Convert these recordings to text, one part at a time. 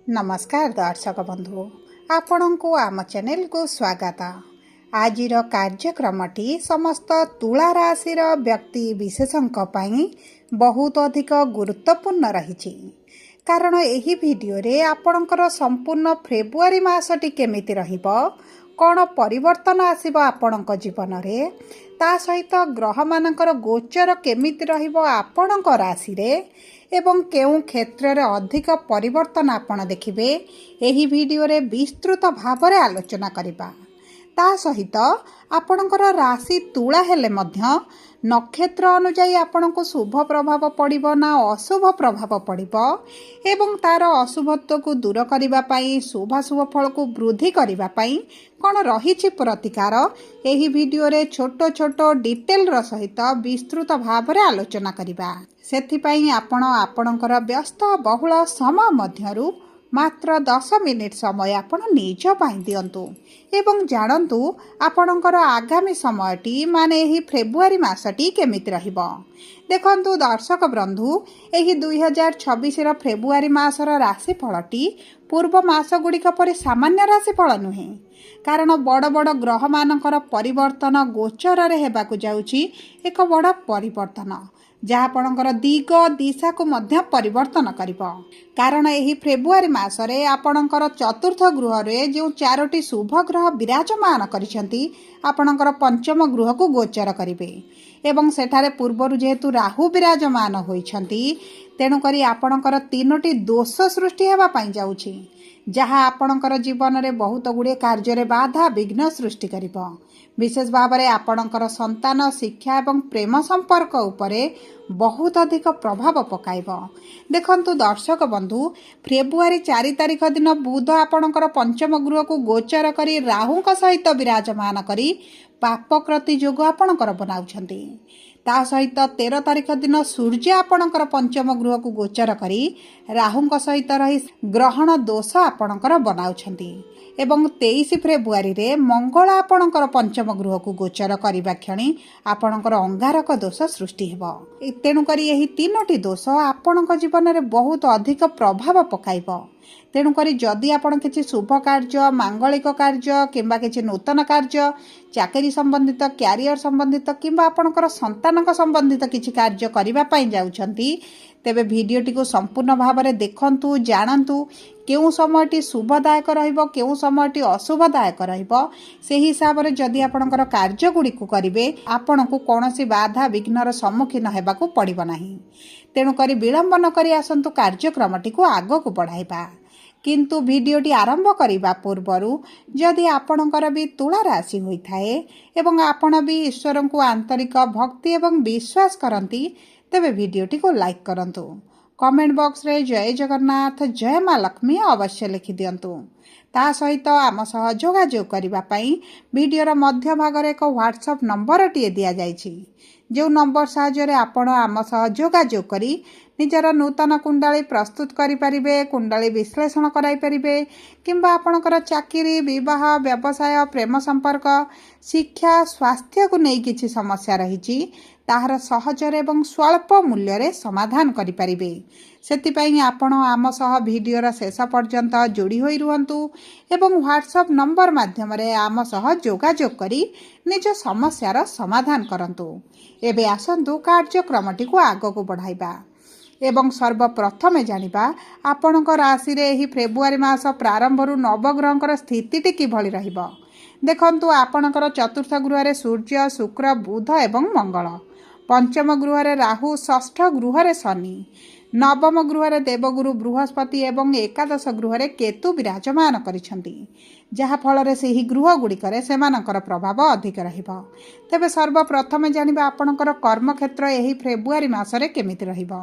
नमस्कार दर्शक बंधु आपण को आम चैनल को स्वागत। आज कार्यक्रमटी समस्त तुला राशि व्यक्ति विशेषों बहुत अधिक गुरुत्वपूर्ण रही कारण यही वीडियो रे आपणकर संपूर्ण फेब्रुआरी मासटी केमिति रहिबो कौन परिवर्तन आसीबो आपणक जीवन रे ता सहित ग्रह मानकर गोचर केमिति रहिबो आपणक राशि रे एवं केउं क्षेत्र रे अधिक परिवर्तन आपण देखिबे एही वीडियो रे विस्तृत भाव रे आलोचना करिबा। ता सहित आपणकर राशि तुला हेले मध्य नक्षत्र अनुଯାୟୀ आपनको शुभ प्रभाव पड़िबो ना अशुभ प्रभाव पड़िबो एवं तार अशुभत्व को दूर करिबा पई शुभाशुभ फल को वृद्धि करिबा पई कोन रहिछि प्रतिकार एही वीडियो रे छोट छोट डिटेल रो सहित विस्तृत भाव रे आलोचना करिबा। सेथि पई आपणकर व्यस्त बहुल समय मध्यरु मात्र 10 मिनिट समय आपण निज पाई दियंतु एवं जानतु आपणकर आगामी समयटी माने एही फेब्रुआरी मासटी केमिति रहिबो। देखंतु दर्शक बंधु एही 2026 रो फेब्रुआरी मासर राशिफलटी पूर्व मास गुड़िक पर सामान्य राशिफल नुहे कारण बड़ बड़ ग्रह मानकर परिवर्तन गोचर रे हेबाकु जाउची एक बड़ परिवर्तन जहाँ आपणकर दिग दिशा को मध्य परिवर्तन करिबो कारण एही फेब्रुआरी मासरे आपणकर चतुर्थ गृह रे जो 4टी शुभ ग्रह विराजमान करिसेंती आपणकर पंचम गृह को गोचर करिवे एवं सेठारे पूर्वरु जेहेतु राहु विराजमान होइछंती तेणु करी आपणकर 3टी दोष सृष्टि हेबा पई जाउची जहाँ आपणकर जीवन रे बहुत गुड़े कार्य रे बाधा विघ्न सृष्टि करिबो। विशेष भाव में आपणकर संतान शिक्षा एवं प्रेम संपर्क उपरे बहुत अधिक प्रभाव पकाइबो। देखंतु दर्शक बंधु फेब्रुआरी 4 तारिख दिन बुध आपणकर पंचम गृह को गोचर करी राहु सहित विराजमान करी पापकृति जोग आपणकर बनाउछंती ता सहित 13 तारिख दिन सूर्य आपणकर पंचम गृह को गोचर करी राहु सहित रही ग्रहण दोष आपणकर बनाउछंती एवं 23 फेब्रुआरी रे मंगल आपणकर पंचम गृह को गोचर करबा क्षणी आपणकर अंगारक दोष सृष्टि हेबो। तेणु करी एही 3टी दोष आपणक जीवन रे बहुत अधिक प्रभाव पकाइबो। तेणु करी जदि आपण किछि शुभ कार्य मांगलिक कार्य किंबा किछि नूतन कार्य चाकरी संबंधित क्यारियर संबंधित किंबा आपणकर संतानक संबंधित किछि कार्य करबा पई जाउछंती तेबे वीडियोटी को संपूर्ण भाव में देखंतु जानंतु केउं समयटी शुभदायक रहिबो केउं समयटी अशुभदायक रहिबो से हिसाब रे जदि आपणकर कार्य गुडी को करिवे आपणको कोनोसी बाधा विघ्नर सम्मुखीन हेबाकू पड़िबो नाही। तेणु करी विलंब न करी आसंतु कार्यक्रमटी को आगो को बढ़ाइबा किंतु वीडियोटी आरंभ करिबा पूर्वरु जदि आपणकर भी तुला राशि होइथाए एवं आपण भी ईश्वर को आंतरिक भक्ति एवं विश्वास करंती तेबे वीडियोटी को लाइक करंतु कमेंट बॉक्स रे जय जगन्नाथ जय मां लक्ष्मी अवश्य लिखि दियंतु। ता सहित आम सह जोगाजोग करिबा पई वीडियोर मध्य भाग रे एक व्हाट्सएप नंबर टिए दिया जायछि जो नंबर साहाय्य रे आपण आम सह जोगाजोग करी निजर नूतन कुंडली प्रस्तुत करि परिबे कुंडली विश्लेषण कराई परिबे किंबा आपणकर चाकरी विवाह व्यवसाय प्रेम संपर्क शिक्षा स्वास्थ्य को नहीं किछि समस्या रहिछि ताहार सहजर एवं स्वल्प मूल्य रे समाधान करि परिबे। सेतिपई आपण आम सह वीडियोर शेष पर्यंत जोड़ी होई रुहंतु एवं व्हाट्सएप नंबर माध्यम रे आम सह जोगाजोग करी निज समस्यार समाधान करंतु। एबे आसंतु कार्यक्रमटी को आगो को बढ़ाइबा एवं सर्वप्रथमे जानिबा आपणक राशि रे एही फेब्रुआरी मास प्रारंभरु नवग्रहंकर स्थितिटी किभଳି रहिबो। देखंतु आपणकर चतुर्थ गृह रे सूर्य शुक्र बुध एवं मंगल पंचम गृह रे राहु षष्ठ गृह रे शनि नवम गृह रे देवगुरु बृहस्पति एवं एकादश गृह रे केतु विराजमान करिसंती जहा फल रे सेही गृह गुड़िकरे सेमानकर प्रभाव अधिक रहिबो। तेबे सर्वप्रथमे जानिबा आपणकर कर्म क्षेत्र एही फेब्रुआरी मासरे केमिति रहिबो।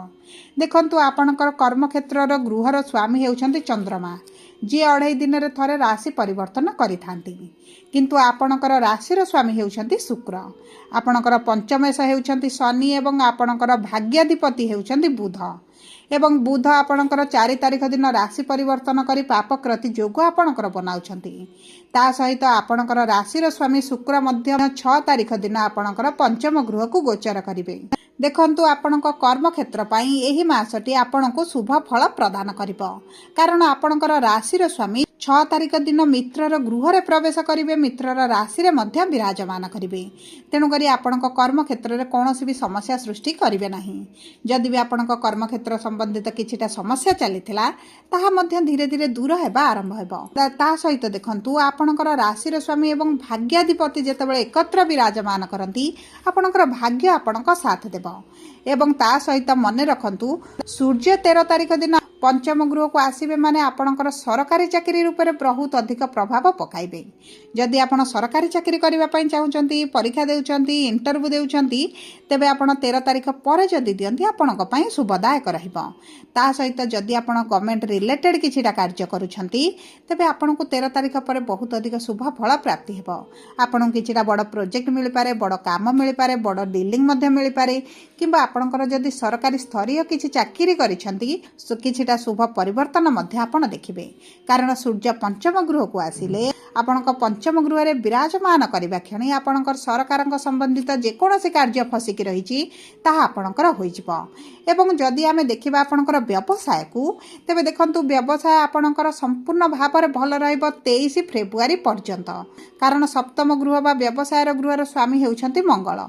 देखंतु आपणकर कर्म क्षेत्रर गृहर स्वामी हेउछंती चंद्रमा जी 2.5 दिन रे थरे राशि परिवर्तन करिथांती किंतु आपणकर राशिर स्वामी हेउछंती शुक्र आपणकर पंचमेश हेउछंती शनि एवं आपणकर भाग्याधिपति हेउछंती बुध एवं बुध आपणकर 4 तारिख दिन राशि परिवर्तन करी पापकृति जोग आपणकर बनाउछंती ता सहित आपणकर राशिर स्वामी शुक्र मध्य 6 तारिख दिन आपणकर पंचम गृह को गोचर करिवे। ଦେଖନ୍ତୁ ଆପଣଙ୍କ କର୍ମକ୍ଷେତ୍ର ପାଇଁ ଏହି ମାସଟି ଆପଣଙ୍କୁ ଶୁଭ ଫଳ ପ୍ରଦାନ କରିବ। କାରଣ ଆପଣଙ୍କର ରାଶିର ସ୍ୱାମୀ 6 ତାରିଖ ଦିନ ମିତ୍ରର ଗୃହରେ ପ୍ରବେଶ କରିବେ, ମିତ୍ରର ରାଶିରେ ମଧ୍ୟ ବିରାଜମାନ କରିବେ। ତେଣୁକରି ଆପଣଙ୍କ କର୍ମକ୍ଷେତ୍ରରେ କୌଣସି ବି ସମସ୍ୟା ସୃଷ୍ଟି କରିବେ ନାହିଁ। ଯଦି ବି ଆପଣଙ୍କ କର୍ମକ୍ଷେତ୍ର ସମ୍ବନ୍ଧିତ କିଛିଟା ସମସ୍ୟା ଚାଲିଥିଲା ତାହା ମଧ୍ୟ ଧୀରେ ଧୀରେ ଦୂର ହେବା ଆରମ୍ଭ ହେବ। ତା ସହିତ ଦେଖନ୍ତୁ ଆପଣଙ୍କର ରାଶିର ସ୍ୱାମୀ ଏବଂ ଭାଗ୍ୟାଧିପତି ଯେତେବେଳେ ଏକତ୍ର ବିରାଜମାନ କରନ୍ତି ଆପଣଙ୍କର ଭାଗ୍ୟ ଆପଣଙ୍କ ସାଥ ଦେବ। ଏବଂ ତା ସହିତ ମନେ ରଖନ୍ତୁ ସୂର୍ଯ୍ୟ 13 ତାରିଖ ଦିନ ପଞ୍ଚମ ଗୃହକୁ ଆସିବେ ମାନେ ଆପଣଙ୍କର ସରକାରୀ ଚାକିରି ଉପରେ ବହୁତ ଅଧିକ ପ୍ରଭାବ ପକାଇବେ। ଯଦି ଆପଣ ସରକାରୀ ଚାକିରି କରିବା ପାଇଁ ଚାହୁଁଛନ୍ତି, ପରୀକ୍ଷା ଦେଉଛନ୍ତି, ଇଣ୍ଟରଭ୍ୟୁ ଦେଉଛନ୍ତି, ତେବେ ଆପଣ 13 ତାରିଖ ପରେ ଯଦି ଦିଅନ୍ତି ଆପଣଙ୍କ ପାଇଁ ଶୁଭଦାୟକ ରହିବ। ତା ସହିତ ଯଦି ଆପଣ ଗଭର୍ଣ୍ଣମେଣ୍ଟ ରିଲେଟେଡ୍ କିଛିଟା କାର୍ଯ୍ୟ କରୁଛନ୍ତି ତେବେ ଆପଣଙ୍କୁ 13 ତାରିଖ ପରେ ବହୁତ ଅଧିକ ଶୁଭ ଫଳ ପ୍ରାପ୍ତି ହେବ। ଆପଣଙ୍କୁ କିଛିଟା ବଡ଼ ପ୍ରୋଜେକ୍ଟ ମିଳିପାରେ, ବଡ଼ କାମ ମିଳିପାରେ, ବଡ଼ ଡିଲିଂ ମଧ୍ୟ ମିଳିପାରେ, କିମ୍ବା ଆପଣଙ୍କର ଯଦି ସରକାରୀ ସ୍ତରୀୟ କିଛି ଚାକିରି କରିଛନ୍ତି କିଛିଟା ଶୁଭ ପରିବର୍ତ୍ତନ ମଧ୍ୟ ଆପଣ ଦେଖିବେ। କାରଣ ସୂର୍ଯ୍ୟ ପଞ୍ଚମ ଗୃହକୁ ଆସିଲେ ଆପଣଙ୍କ ପଞ୍ଚମ ଗୃହରେ ବିରାଜମାନ କରିବା କ୍ଷଣି ଆପଣଙ୍କର ସରକାରଙ୍କ ସମ୍ବନ୍ଧିତ ଯେକୌଣସି କାର୍ଯ୍ୟ ଫସିକି ରହିଛି ତାହା ଆପଣଙ୍କର ହୋଇଯିବ। ଏବଂ ଯଦି ଆମେ ଦେଖିବା ଆପଣଙ୍କର ବ୍ୟବସାୟକୁ, ତେବେ ଦେଖନ୍ତୁ ବ୍ୟବସାୟ ଆପଣଙ୍କର ସମ୍ପୂର୍ଣ୍ଣ ଭାବରେ ଭଲ ରହିବ 23 ଫେବୃଆରୀ ପର୍ଯ୍ୟନ୍ତ। କାରଣ ସପ୍ତମ ଗୃହ ବା ବ୍ୟବସାୟର ଗୃହର ସ୍ୱାମୀ ହେଉଛନ୍ତି ମଙ୍ଗଳ,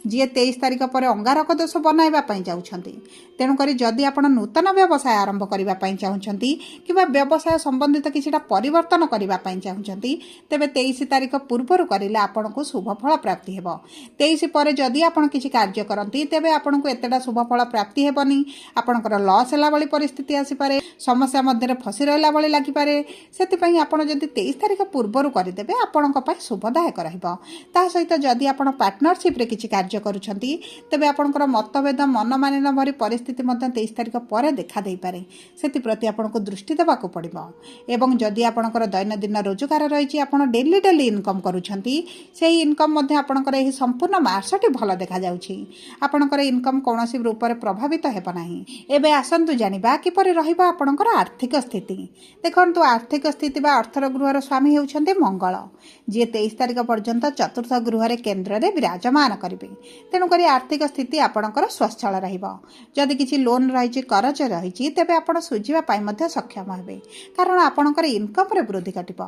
ଯିଏ 23 ତାରିଖ ପରେ ଅଙ୍ଗାରକ ଦୋଷ ବନାଇବା ପାଇଁ ଯାଉଛନ୍ତି। ତେଣୁକରି ଯଦି ଆପଣ ନୂତନ ବ୍ୟବସାୟ ଆରମ୍ଭ କରିବା ପାଇଁ ଚାହୁଁଛନ୍ତି କିମ୍ବା ବ୍ୟବସାୟ ସମ୍ବନ୍ଧିତ କିଛିଟା ପରିବର୍ତ୍ତନ କରିବା ପାଇଁ ଚାହୁଁଛନ୍ତି ତେବେ 23 ତାରିଖ ପୂର୍ବରୁ କରିଲେ ଆପଣଙ୍କୁ ଶୁଭ ଫଳ ପ୍ରାପ୍ତି ହେବ। 23 ପରେ ଯଦି ଆପଣ କିଛି କାର୍ଯ୍ୟ କରନ୍ତି ତେବେ ଆପଣଙ୍କୁ ଏତେଟା ଶୁଭ ଫଳ ପ୍ରାପ୍ତି ହେବନି। ଆପଣଙ୍କର ଲସ୍ ହେଲା ଭଳି ପରିସ୍ଥିତି ଆସିପାରେ, ସମସ୍ୟା ମଧ୍ୟରେ ଫସି ରହିଲା ଭଳି ଲାଗିପାରେ। ସେଥିପାଇଁ ଆପଣ ଯଦି 23 ତାରିଖ ପୂର୍ବରୁ କରିଦେବେ ଆପଣଙ୍କ ପାଇଁ ଶୁଭଦାୟକ ରହିବ। ତା ସହିତ ଯଦି ଆପଣ ପାର୍ଟନରସିପ୍ରେ କିଛି କାର୍ଯ୍ୟ କରୁଛନ୍ତି ତେବେ ଆପଣଙ୍କର ମତଭେଦ ମନମାଳିନ୍ୟ ଭଳି ପରିସ୍ଥିତି ମଧ୍ୟ 23 ତାରିଖ ପରେ ଦେଖାଦେଇପାରେ। ସେଥିପ୍ରତି ଆପଣଙ୍କୁ ଦୃଷ୍ଟି ଦେବାକୁ ପଡ଼ିବ। ଏବଂ ଯଦି ଆପଣଙ୍କର ଦୈନନ୍ଦିନ ରୋଜଗାର ରହିଛି, ଆପଣ ଡେଲି ଇନକମ୍ କରୁଛନ୍ତି, ସେହି ଇନକମ୍ ମଧ୍ୟ ଆପଣଙ୍କର ଏହି ସମ୍ପୂର୍ଣ୍ଣ ମାସଟି ଭଲ ଦେଖାଯାଉଛି। ଆପଣଙ୍କର ଇନକମ୍ କୌଣସି ରୂପରେ ପ୍ରଭାବିତ ହେବ ନାହିଁ। ଏବେ ଆସନ୍ତୁ ଜାଣିବା କିପରି ରହିବ ଆପଣଙ୍କର ଆର୍ଥିକ ସ୍ଥିତି। ଦେଖନ୍ତୁ ଆର୍ଥିକ ସ୍ଥିତି ବା ଅର୍ଥର ଗୃହର ସ୍ୱାମୀ ହେଉଛନ୍ତି ମଙ୍ଗଳ, ଯିଏ 23 ତାରିଖ ପର୍ଯ୍ୟନ୍ତ ଚତୁର୍ଥ ଗୃହରେ କେନ୍ଦ୍ରରେ ବିରାଜମାନ କରିବେ। ତେଣୁକରି ଆର୍ଥିକ ସ୍ଥିତି ଆପଣଙ୍କର ସ୍ୱଚ୍ଛଳ ରହିବ। ଯଦି କିଛି ଲୋନ୍ ରହିଛି, କରଜ ରହିଛି, ତେବେ ଆପଣ ଶୁଝିବା ପାଇଁ ମଧ୍ୟ ସକ୍ଷମ ହେବେ। କାରଣ ଆପଣଙ୍କର ଇନକମ୍ରେ ବୃଦ୍ଧି ଘଟିବ।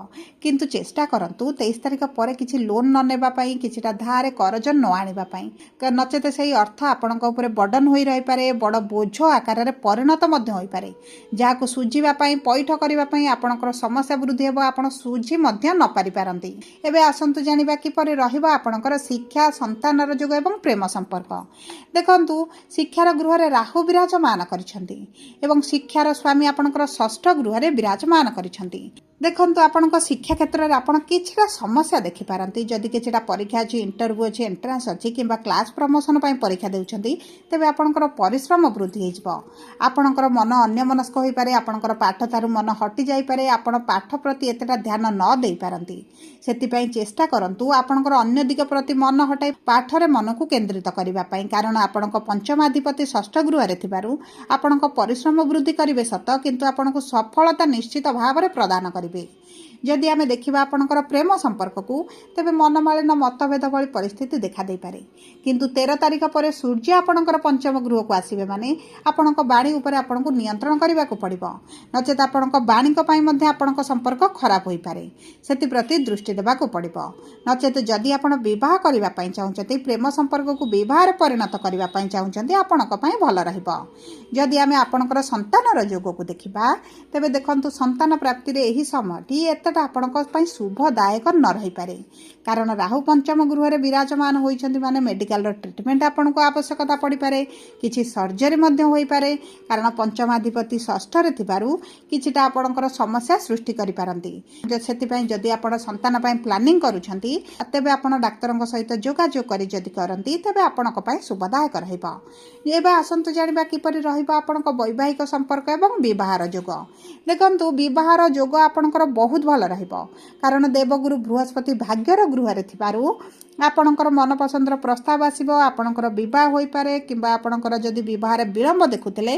କିନ୍ତୁ ଚେଷ୍ଟା କରନ୍ତୁ 23 ତାରିଖ ପରେ କିଛି ଲୋନ୍ ନ ନେବା ପାଇଁ, କିଛିଟା ଧାରେ କରଜ ନ ଆଣିବା ପାଇଁ। ନଚେତ ସେହି ଅର୍ଥ ଆପଣଙ୍କ ଉପରେ ବର୍ଡନ୍ ହୋଇ ରହିପାରେ, ବଡ଼ ବୋଝ ଆକାରରେ ପରିଣତ ମଧ୍ୟ ହୋଇପାରେ, ଯାହାକୁ ଶୁଝିବା ପାଇଁ, ପଇଠ କରିବା ପାଇଁ ଆପଣଙ୍କର ସମସ୍ୟା ବୃଦ୍ଧି ହେବ, ଆପଣ ଶୁଝି ମଧ୍ୟ ନ ପାରିପାରନ୍ତି। ଏବେ ଆସନ୍ତୁ ଜାଣିବା କିପରି ରହିବ ଆପଣଙ୍କର ଶିକ୍ଷା, ସନ୍ତାନର ଯୋଗ ଏବଂ ପ୍ରେମ ସମ୍ପର୍କ। ଦେଖନ୍ତୁ ଶିକ୍ଷାର ଗୃହରେ ରାହୁ ବିରାଜମାନ କରିଛନ୍ତି ଏବଂ ଶିକ୍ଷାର ସ୍ୱାମୀ ଆପଣଙ୍କର ଷଷ୍ଠ ଗୃହରେ ବିରାଜମାନ କରିଛନ୍ତି। ଦେଖନ୍ତୁ ଆପଣଙ୍କ ଶିକ୍ଷା କ୍ଷେତ୍ରରେ ଆପଣ କିଛିଟା ସମସ୍ୟା ଦେଖିପାରନ୍ତି। ଯଦି କିଛିଟା ପରୀକ୍ଷା ଅଛି, ଇଣ୍ଟରଭ୍ୟୁ ଅଛି, ଏଣ୍ଟ୍ରାନ୍ସ ଅଛି କିମ୍ବା କ୍ଲାସ୍ ପ୍ରମୋସନ୍ ପାଇଁ ପରୀକ୍ଷା ଦେଉଛନ୍ତି ତେବେ ଆପଣଙ୍କର ପରିଶ୍ରମ ବୃଦ୍ଧି ହୋଇଯିବ। ଆପଣଙ୍କର ମନ ଅନ୍ୟମନସ୍କ ହୋଇପାରେ, ଆପଣଙ୍କର ପାଠ ଠାରୁ ମନ ହଟି ଯାଇପାରେ, ଆପଣ ପାଠ ପ୍ରତି ଏତେଟା ଧ୍ୟାନ ନ ଦେଇପାରନ୍ତି। ସେଥିପାଇଁ ଚେଷ୍ଟା କରନ୍ତୁ ଆପଣଙ୍କର ଅନ୍ୟ ଦିଗ ପ୍ରତି ମନ ହଟାଇ ପାଠରେ ମନକୁ କେନ୍ଦ୍ରିତ କରିବା ପାଇଁ। କାରଣ ଆପଣଙ୍କ ପଞ୍ଚମାଧିପତି ଷଷ୍ଠ ଗୃହରେ ଥିବାରୁ ଆପଣଙ୍କ ପରିଶ୍ରମ ବୃଦ୍ଧି କରିବେ ସତ, କିନ୍ତୁ ଆପଣଙ୍କୁ ସଫଳତା ନିଶ୍ଚିତ ଭାବରେ ପ୍ରଦାନ କରିବେ। ଯଦି ଆମେ ଦେଖିବା ଆପଣଙ୍କର ପ୍ରେମ ସମ୍ପର୍କକୁ, ତେବେ ମନମାଳିନ୍ୟ ମତଭେଦ ଭଳି ପରିସ୍ଥିତି ଦେଖାଦେଇପାରେ। କିନ୍ତୁ 13 ତାରିଖ ପରେ ସୂର୍ଯ୍ୟ ଆପଣଙ୍କର ପଞ୍ଚମ ଗୃହକୁ ଆସିବେ ମାନେ ଆପଣଙ୍କ ବାଣୀ ଉପରେ ଆପଣଙ୍କୁ ନିୟନ୍ତ୍ରଣ କରିବାକୁ ପଡ଼ିବ। ନଚେତ ଆପଣଙ୍କ ବାଣୀଙ୍କ ପାଇଁ ମଧ୍ୟ ଆପଣଙ୍କ ସମ୍ପର୍କ ଖରାପ ହୋଇପାରେ। ସେଥିପ୍ରତି ଦୃଷ୍ଟି ଦେବାକୁ ପଡ଼ିବ। ନଚେତ ଯଦି ଆପଣ ବିବାହ କରିବା ପାଇଁ ଚାହୁଁଛନ୍ତି, ପ୍ରେମ ସମ୍ପର୍କକୁ ବିବାହରେ ପରିଣତ କରିବା ପାଇଁ ଚାହୁଁଛନ୍ତି, ଆପଣଙ୍କ ପାଇଁ ଭଲ ରହିବ। ଯଦି ଆମେ ଆପଣଙ୍କର ସନ୍ତାନର ଯୋଗକୁ ଦେଖିବା ତେବେ ଦେଖନ୍ତୁ ସନ୍ତାନ ପ୍ରାପ୍ତିରେ ଏହି ସମୟଟି ଏତେଟା ଆପଣଙ୍କ ପାଇଁ ଶୁଭଦାୟକ ନ ରହିପାରେ। କାରଣ ରାହୁ ପଞ୍ଚମ ଗୃହରେ ବିରାଜମାନ ହୋଇଛନ୍ତି ମାନେ ମେଡ଼ିକାଲର ଟ୍ରିଟମେଣ୍ଟ ଆପଣଙ୍କୁ ଆବଶ୍ୟକତା ପଡ଼ିପାରେ, କିଛି ସର୍ଜରୀ ମଧ୍ୟ ହୋଇପାରେ। କାରଣ ପଞ୍ଚମାଧିପତି ଷଷ୍ଠରେ ଥିବାରୁ କିଛିଟା ଆପଣଙ୍କର ସମସ୍ୟା ସୃଷ୍ଟି କରିପାରନ୍ତି। ସେଥିପାଇଁ ଯଦି ଆପଣ ସନ୍ତାନ ପାଇଁ ପ୍ଲାନିଂ କରୁଛନ୍ତି ତେବେ ଆପଣ ଡାକ୍ତରଙ୍କ ସହିତ ଯୋଗାଯୋଗ କରି ଯଦି କରନ୍ତି ତେବେ ଆପଣଙ୍କ ପାଇଁ ଶୁଭଦାୟକ ରହିବ। ଏବେ ଆସନ୍ତୁ ଜାଣିବା କିପରି ରହିବ ଆପଣଙ୍କ ବୈବାହିକ ସମ୍ପର୍କ ଏବଂ ବିବାହର ଯୋଗ। ଦେଖନ୍ତୁ ବିବାହର ଯୋଗ ଆପଣଙ୍କର ବହୁତ ଭଲ ଭଲ ରହିବ। କାରଣ ଦେବଗୁରୁ ବୃହସ୍ପତି ଭାଗ୍ୟର ଗୃହରେ ଥିବାରୁ ଆପଣଙ୍କର ମନପସନ୍ଦର ପ୍ରସ୍ତାବ ଆସିବ, ଆପଣଙ୍କର ବିବାହ ହୋଇପାରେ କିମ୍ବା ଆପଣଙ୍କର ଯଦି ବିବାହରେ ବିଳମ୍ବ ଦେଖୁଥିଲେ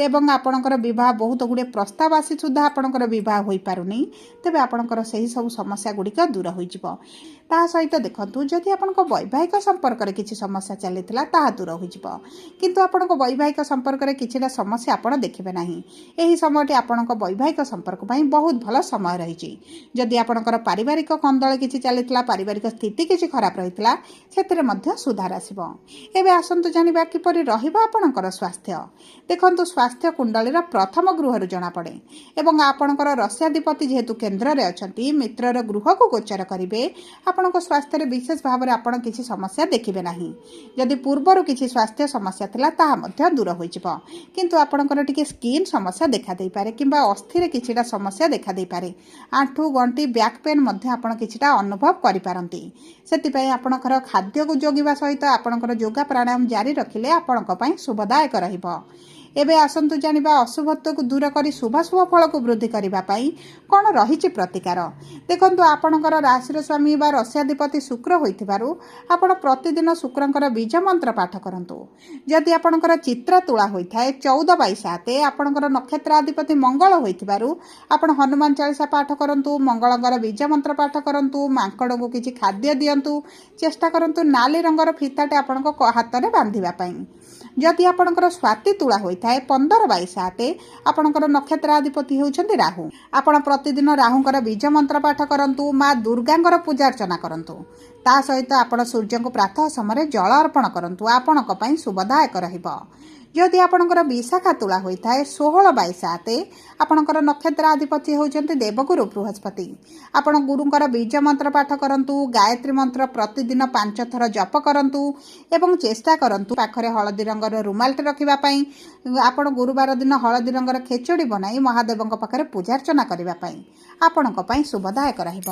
ଏବଂ ଆପଣଙ୍କର ବିବାହ ବହୁତ ଗୁଡ଼ିଏ ପ୍ରସ୍ତାବ ଆସି ସୁଦ୍ଧା ଆପଣଙ୍କର ବିବାହ ହୋଇପାରୁନି, ତେବେ ଆପଣଙ୍କର ସେହି ସବୁ ସମସ୍ୟା ଗୁଡ଼ିକ ଦୂର ହୋଇଯିବ। ତା ସହିତ ଦେଖନ୍ତୁ, ଯଦି ଆପଣଙ୍କ ବୈବାହିକ ସମ୍ପର୍କରେ କିଛି ସମସ୍ୟା ଚାଲିଥିଲା ତାହା ଦୂର ହୋଇଯିବ। କିନ୍ତୁ ଆପଣଙ୍କ ବୈବାହିକ ସମ୍ପର୍କରେ କିଛିଟା ସମସ୍ୟା ଆପଣ ଦେଖିବେ ନାହିଁ। ଏହି ସମୟଟି ଆପଣଙ୍କ ବୈବାହିକ ସମ୍ପର୍କ ପାଇଁ ବହୁତ ଭଲ ସମୟ ରହିଛି। ଯଦି ଆପଣଙ୍କର ପାରିବାରିକ କନ୍ଦଳ କିଛି ଚାଲିଥିଲା, ପାରିବାରିକ ସ୍ଥିତି କିଛି ଖରାପ ରହିଥିଲା, ସେଥିରେ ମଧ୍ୟ ସୁଧାର ଆସିବ। ଏବେ ଆସନ୍ତୁ ଜାଣିବା କିପରି ରହିବ ଆପଣଙ୍କର ସ୍ୱାସ୍ଥ୍ୟ। ଦେଖନ୍ତୁ, ସ୍ୱାସ୍ଥ୍ୟ କୁଣ୍ଡଳୀର ପ୍ରଥମ ଗୃହରୁ ଜଣାପଡ଼େ ଏବଂ ଆପଣଙ୍କର ରସ୍ୟାଧିପତି ଯେହେତୁ କେନ୍ଦ୍ରରେ ଅଛନ୍ତି, ମିତ୍ରର ଗୃହକୁ ଗୋଚର କରିବେ, ଆପଣଙ୍କ ସ୍ୱାସ୍ଥ୍ୟରେ ବିଶେଷ ଭାବରେ ଆପଣ କିଛି ସମସ୍ୟା ଦେଖିବେ ନାହିଁ। ଯଦି ପୂର୍ବରୁ କିଛି ସ୍ୱାସ୍ଥ୍ୟ ସମସ୍ୟା ଥିଲା ତାହା ମଧ୍ୟ ଦୂର ହୋଇଯିବ। କିନ୍ତୁ ଆପଣଙ୍କର ଟିକେ ସ୍କିନ୍ ସମସ୍ୟା ଦେଖାଦେଇପାରେ କିମ୍ବା ଅସ୍ଥିରେ କିଛିଟା ସମସ୍ୟା ଦେଖାଦେଇପାରେ। ଆଣ୍ଠୁ ଗଣ୍ଠି ବ୍ୟାକ୍ ପେନ୍ ମଧ୍ୟ ଆପଣ କିଛିଟା ଅନୁଭବ କରିପାରନ୍ତି। ସେଥିପାଇଁ ଆପଣଙ୍କର ଖାଦ୍ୟକୁ ଜଗିବା ସହିତ ଆପଣଙ୍କର ଯୋଗ ପ୍ରାଣାୟାମ ଜାରି ରଖିଲେ ଆପଣଙ୍କ ପାଇଁ ଶୁଭଦାୟକ ରହିବ। ଏବେ ଆସନ୍ତୁ ଜାଣିବା ଅଶୁଭତ୍ୱକୁ ଦୂର କରି ଶୁଭାଶୁଭ ଫଳକୁ ବୃଦ୍ଧି କରିବା ପାଇଁ କ'ଣ ରହିଛି ପ୍ରତିକାର। ଦେଖନ୍ତୁ, ଆପଣଙ୍କର ରାଶିର ସ୍ୱାମୀ ବା ରସ୍ୟାଧିପତି ଶୁକ୍ର ହୋଇଥିବାରୁ ଆପଣ ପ୍ରତିଦିନ ଶୁକ୍ରଙ୍କର ବୀଜ ମନ୍ତ୍ର ପାଠ କରନ୍ତୁ। ଯଦି ଆପଣଙ୍କର ଚିତ୍ର ତୁଳା ହୋଇଥାଏ 14/7, ଆପଣଙ୍କର ନକ୍ଷତ୍ରାଧିପତି ମଙ୍ଗଳ ହୋଇଥିବାରୁ ଆପଣ ହନୁମାନ ଚାଳିଶା ପାଠ କରନ୍ତୁ, ମଙ୍ଗଳଙ୍କର ବୀଜ ମନ୍ତ୍ର ପାଠ କରନ୍ତୁ, ମାଙ୍କଡ଼ଙ୍କୁ କିଛି ଖାଦ୍ୟ ଦିଅନ୍ତୁ, ଚେଷ୍ଟା କରନ୍ତୁ ନାଲି ରଙ୍ଗର ଫିତାଟେ ଆପଣଙ୍କ ହାତରେ ବାନ୍ଧିବା ପାଇଁ। ଯଦି ଆପଣଙ୍କର ସ୍ୱାତି ତୁଳା ହୋଇଥାଏ 15/7, ଆପଣଙ୍କର ନକ୍ଷତ୍ରାଧିପତି ହେଉଛନ୍ତି ରାହୁ। ଆପଣ ପ୍ରତିଦିନ ରାହୁଙ୍କର ବୀଜ ମନ୍ତ୍ର ପାଠ କରନ୍ତୁ, ମା ଦୁର୍ଗାଙ୍କର ପୂଜାର୍ଚ୍ଚନା କରନ୍ତୁ। ତା ସହିତ ଆପଣ ସୂର୍ଯ୍ୟଙ୍କୁ ପ୍ରାତଃ ସମୟରେ ଜଳ ଅର୍ପଣ କରନ୍ତୁ, ଆପଣଙ୍କ ପାଇଁ ଶୁଭଦାୟକ ରହିବ। ଯଦି ଆପଣଙ୍କର ବିଶାଖା ତୁଳା ହୋଇଥାଏ 16/7, ଆପଣଙ୍କର ନକ୍ଷତ୍ରାଧିପତି ହେଉଛନ୍ତି ଦେବଗୁରୁ ବୃହସ୍ପତି। ଆପଣ ଗୁରୁଙ୍କର ବୀଜ ମନ୍ତ୍ର ପାଠ କରନ୍ତୁ, ଗାୟତ୍ରୀ ମନ୍ତ୍ର ପ୍ରତିଦିନ 5 ଥର ଜପ କରନ୍ତୁ ଏବଂ ଚେଷ୍ଟା କରନ୍ତୁ ପାଖରେ ହଳଦୀ ରଙ୍ଗର ରୁମାଲଟେ ରଖିବା ପାଇଁ। ଆପଣ ଗୁରୁବାର ଦିନ ହଳଦୀ ରଙ୍ଗର ଖେଚୁଡ଼ି ବନାଇ ମହାଦେବଙ୍କ ପାଖରେ ପୂଜାର୍ଚ୍ଚନା କରିବା ପାଇଁ ଆପଣଙ୍କ ପାଇଁ ଶୁଭଦାୟକ ରହିବ।